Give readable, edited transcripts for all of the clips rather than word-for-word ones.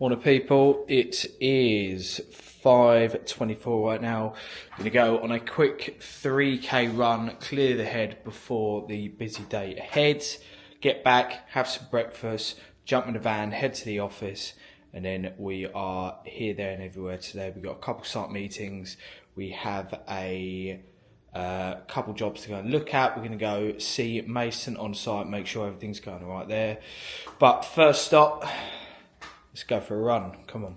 Morning people, it is 5:24 right now. I'm going to go on a quick 3k run, clear the head before the busy day ahead, get back, have some breakfast, jump in the van, head to the office, and then we are here, there and everywhere today. We've got a couple site meetings, we have a couple jobs to go and look at. We're going to go see Mason on site, make sure everything's going all right there. But first stop, let's go for a run. Come on.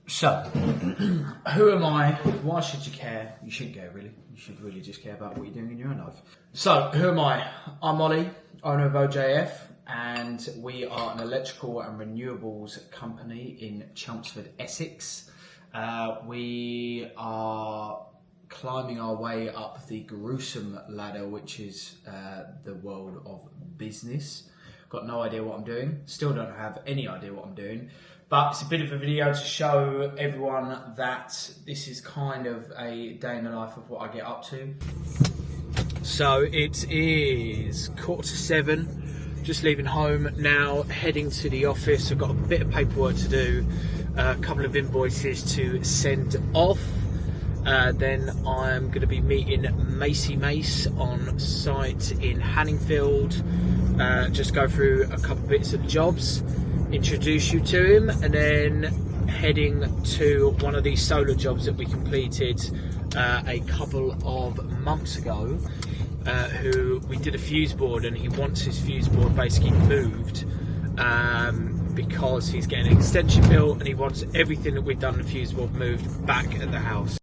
So, who am I? Why should you care? You shouldn't care, really. You should really just care about what you're doing in your own life. So, who am I? I'm Ollie, owner of OJF, and we are an electrical and renewables company in Chelmsford, Essex. We are climbing our way up the gruesome ladder, which is the world of business. Got no idea what I'm doing. Still don't have any idea what I'm doing. But it's a bit of a video to show everyone that this is kind of a day in the life of what I get up to. So it is 6:45, just leaving home now, heading to the office. I've got a bit of paperwork to do, a couple of invoices to send off. Then I'm going to be meeting Mace on site in Hanningfield, just go through a couple bits of jobs, introduce you to him, and then heading to one of these solar jobs that we completed a couple of months ago, who we did a fuse board, and he wants his fuse board basically moved because he's getting an extension built, and he wants everything that we've done in the fuse board moved back at the house.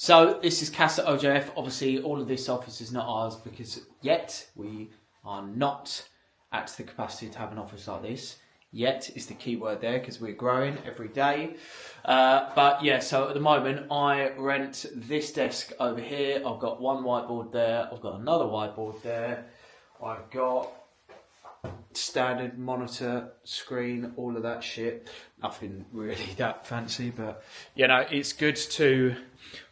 So this is Cass at OJF. Obviously all of this office is not ours because yet we are not at the capacity to have an office like this. Yet is the key word there, because we're growing every day. But yeah, so at the moment I rent this desk over here. I've got one whiteboard there. I've got another whiteboard there. I've got standard monitor, screen, all of that shit. Nothing really that fancy, but you know, it's good to...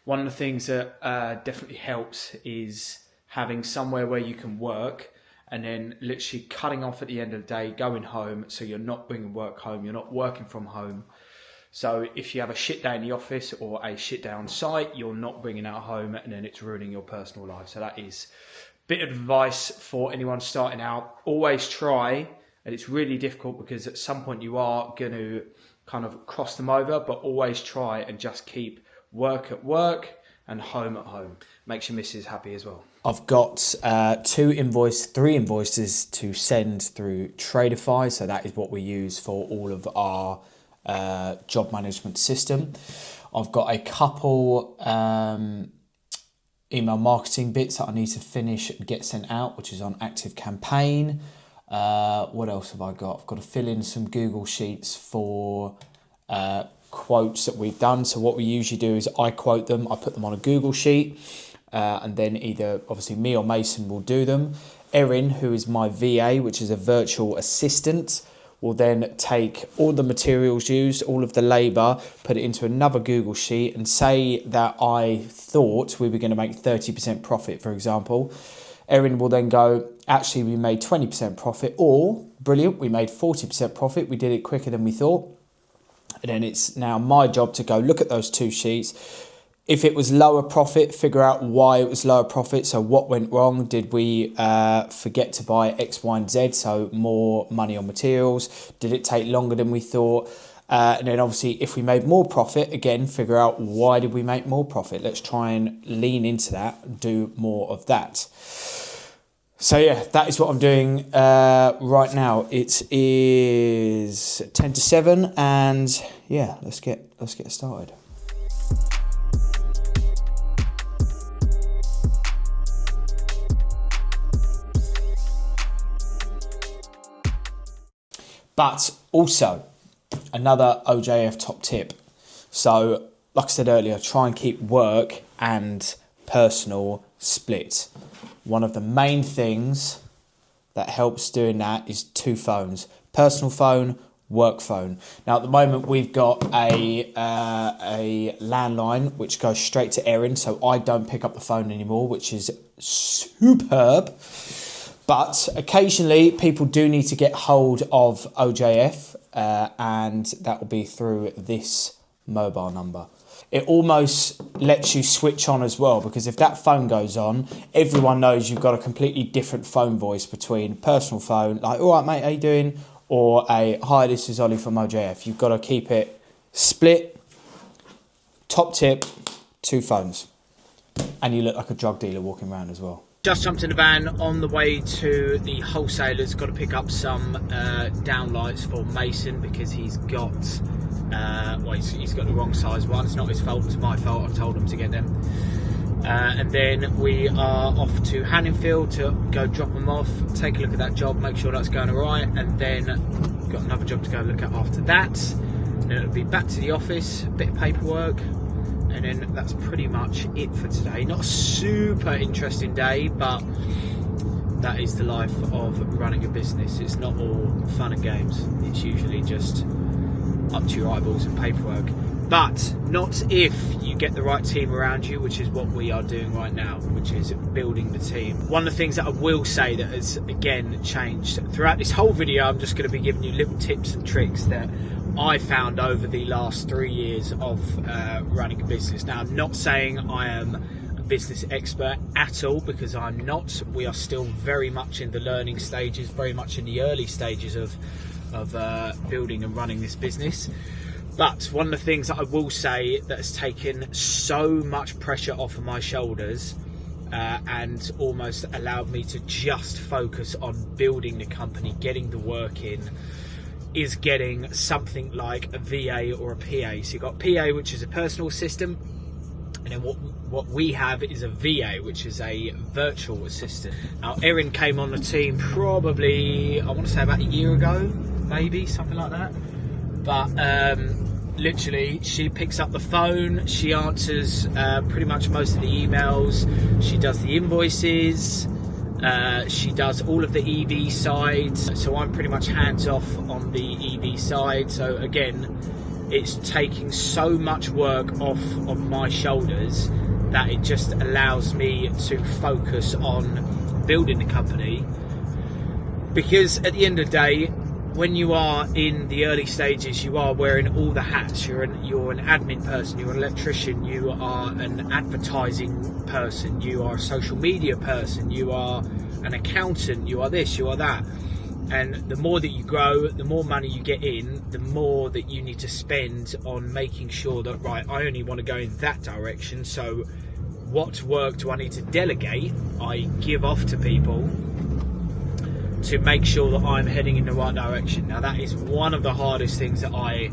One of the things that definitely helps is having somewhere where you can work, and then literally cutting off at the end of the day, going home, so you're not bringing work home, you're not working from home. So if you have a shit day in the office or a shit day on site, you're not bringing that home, and then it's ruining your personal life. So that is a bit of advice for anyone starting out. Always try, and it's really difficult because at some point you are going to kind of cross them over, but always try and just keep work at work and home at home. Makes your missus happy as well. I've got three invoices to send through Tradeify. So that is what we use for all of our job management system. I've got a couple email marketing bits that I need to finish and get sent out, which is on Active Campaign. What else have I got? I've got to fill in some Google Sheets for quotes that we've done. So what we usually do is I quote them, I put them on a Google sheet, and then either obviously me or Mason will do them. Erin, who is my VA, which is a virtual assistant, will then take all the materials used, all of the labour, put it into another Google sheet, and say that I thought we were going to make 30% profit, for example. Erin will then go, actually we made 20% profit, or brilliant, we made 40% profit, we did it quicker than we thought. And then it's now my job to go look at those two sheets. If it was lower profit, figure out why it was lower profit. So what went wrong? Did we forget to buy X, Y, and Z? So more money on materials. Did it take longer than we thought? And then obviously if we made more profit, again, figure out why did we make more profit? Let's try and lean into that and do more of that. So yeah, that is what I'm doing right now. It is 10 to 7, and yeah, let's get started. But also, another OJF top tip. So, like I said earlier, try and keep work and personal split. One of the main things that helps doing that is 2 phones. Personal phone, work phone. Now at the moment we've got a landline which goes straight to Erin, so I don't pick up the phone anymore, which is superb. But occasionally people do need to get hold of OJF, and that will be through this mobile number. It almost lets you switch on as well, because if that phone goes on, everyone knows you've got a completely different phone voice between personal phone, like, all right, mate, how you doing? Or a, hi, this is Ollie from OJF. You've got to keep it split. Top tip, 2 phones. And you look like a drug dealer walking around as well. Just jumped in the van on the way to the wholesaler's. Got to pick up some downlights for Mason, because he's got he's got the wrong size one. It's not his fault, it's my fault. I told him to get them. And then we are off to Hanningfield to go drop them off, take a look at that job, make sure that's going all right, and then got another job to go look at after that. And then it'll be back to the office, a bit of paperwork, and then that's pretty much it for today. Not a super interesting day, but that is the life of running a business. It's not all fun and games. It's usually just up to your eyeballs and paperwork. But not if you get the right team around you, which is what we are doing right now, which is building the team. One of the things that I will say that has, again, changed throughout this whole video, I'm just going to be giving you little tips and tricks that I found over the last 3 years of running a business. Now, I'm not saying I am a business expert at all, because I'm not. We are still very much in the learning stages, very much in the early stages of building and running this business. But one of the things that I will say that has taken so much pressure off of my shoulders and almost allowed me to just focus on building the company, getting the work in, is getting something like a VA or a PA. So you've got PA, which is a personal assistant, and then what we have is a VA, which is a virtual assistant. Now, Erin came on the team probably, I want to say about a year ago, maybe, something like that. But literally, she picks up the phone, she answers pretty much most of the emails, she does the invoices, she does all of the EV side. So I'm pretty much hands off on the EV side. So again, it's taking so much work off of my shoulders that it just allows me to focus on building the company. Because at the end of the day, when you are in the early stages, you are wearing all the hats. You're an admin person, you're an electrician, you are an advertising person, you are a social media person, you are an accountant, you are this, you are that. And the more that you grow, the more money you get in, the more that you need to spend on making sure that, right, I only want to go in that direction. So what work do I need to delegate? I give off to people to make sure that I'm heading in the right direction. Now, that is one of the hardest things that I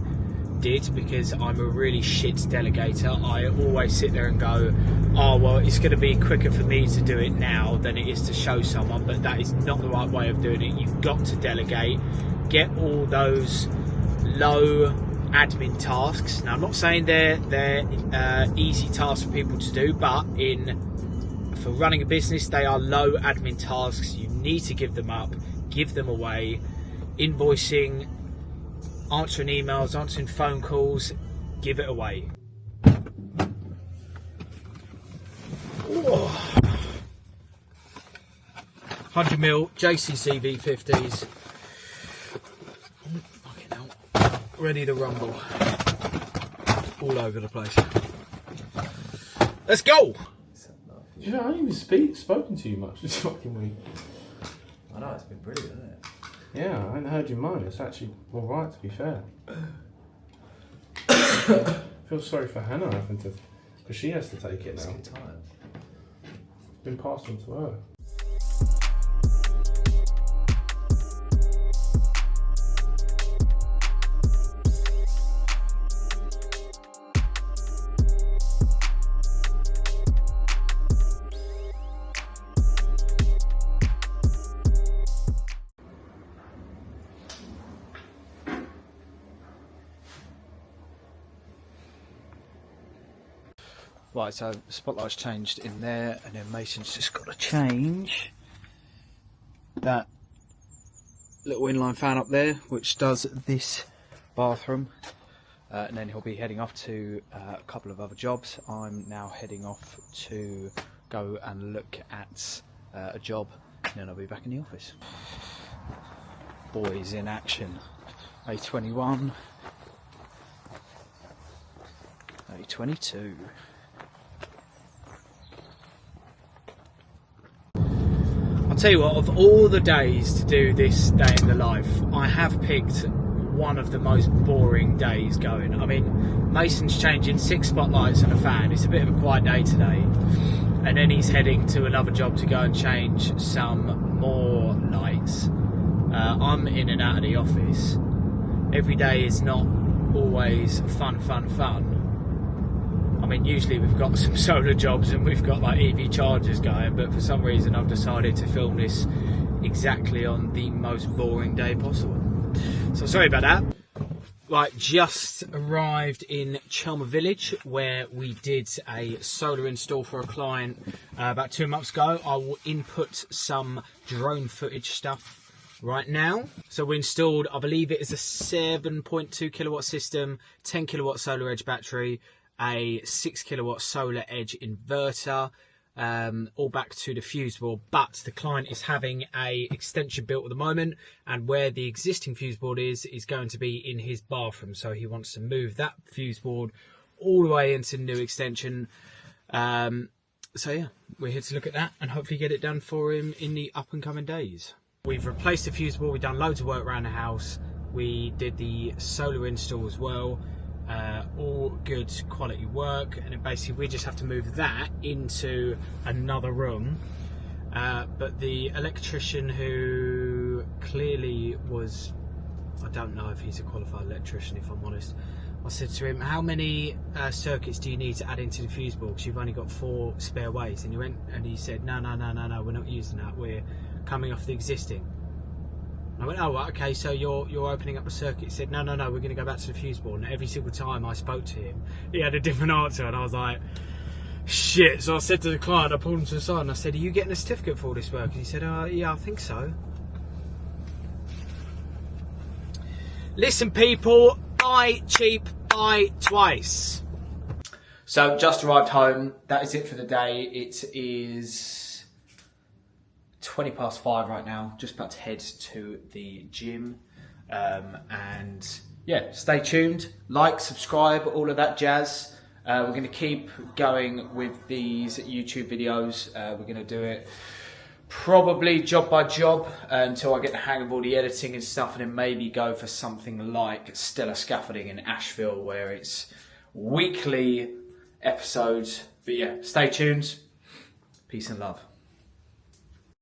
did, because I'm a really shit delegator. I always sit there and go, oh, well, it's going to be quicker for me to do it now than it is to show someone. But that is not the right way of doing it. You've got to delegate, get all those low admin tasks. Now, I'm not saying they're easy tasks for people to do, but for running a business, they are low admin tasks. You need to give them up, give them away. Invoicing, answering emails, answering phone calls, give it away. Oh. 100ml JCC V50s. Fucking hell. Ready to rumble. All over the place. Let's go! You know, I haven't even spoken to you much this fucking week. I know, it's been brilliant, isn't it? Yeah, I haven't heard you moan. It's actually alright, to be fair. I feel sorry for Hannah having to, because she has to take it now. It's good times. It's been passed on to her. Right, so spotlight's changed in there, and then Mason's just got to change that little inline fan up there, which does this bathroom. And then he'll be heading off to a couple of other jobs. I'm now heading off to go and look at a job, and then I'll be back in the office. Boys in action. A21, A22. I'll tell you what, of all the days to do this day in the life, I have picked one of the most boring days going. I mean, Mason's changing 6 spotlights and a fan. It's a bit of a quiet day today. And then he's heading to another job to go and change some more lights. I'm in and out of the office. Every day is not always fun. I mean, usually we've got some solar jobs and we've got like EV chargers going, but for some reason I've decided to film this exactly on the most boring day possible. So sorry about that. Right, just arrived in Chelmsford Village where we did a solar install for a client about 2 months ago. I will input some drone footage stuff right now. So we installed, I believe it is a 7.2 kilowatt system, 10 kilowatt solar edge battery, a 6 kilowatt solar edge inverter, all back to the fuse board, but the client is having a extension built at the moment, and where the existing fuse board is going to be in his bathroom, so he wants to move that fuse board all the way into the new extension. So yeah, we're here to look at that and hopefully get it done for him in the up and coming days. We've replaced the fuse board, we've done loads of work around the house, we did the solar install as well. All good quality work, and then basically we just have to move that into another room, but the electrician, who clearly was, I don't know if he's a qualified electrician if I'm honest, I said to him, how many circuits do you need to add into the fuse board, because you've only got 4 spare ways, and he said no, we're not using that, we're coming off the existing. I went, oh, right, okay, so you're opening up a circuit. He said, no, we're going to go back to the fuse board. And every single time I spoke to him, he had a different answer. And I was like, shit. So I said to the client, I pulled him to the side and I said, are you getting a certificate for all this work? And he said, yeah, I think so. Listen, people, buy cheap, buy twice. So just arrived home. That is it for the day. It is 5:20 right now, just about to head to the gym, and yeah, stay tuned, like, subscribe, all of that jazz. We're going to keep going with these YouTube videos. We're going to do it probably job by job until I get the hang of all the editing and stuff, and then maybe go for something like Stellar Scaffolding in Asheville where it's weekly episodes. But yeah, stay tuned, peace and love.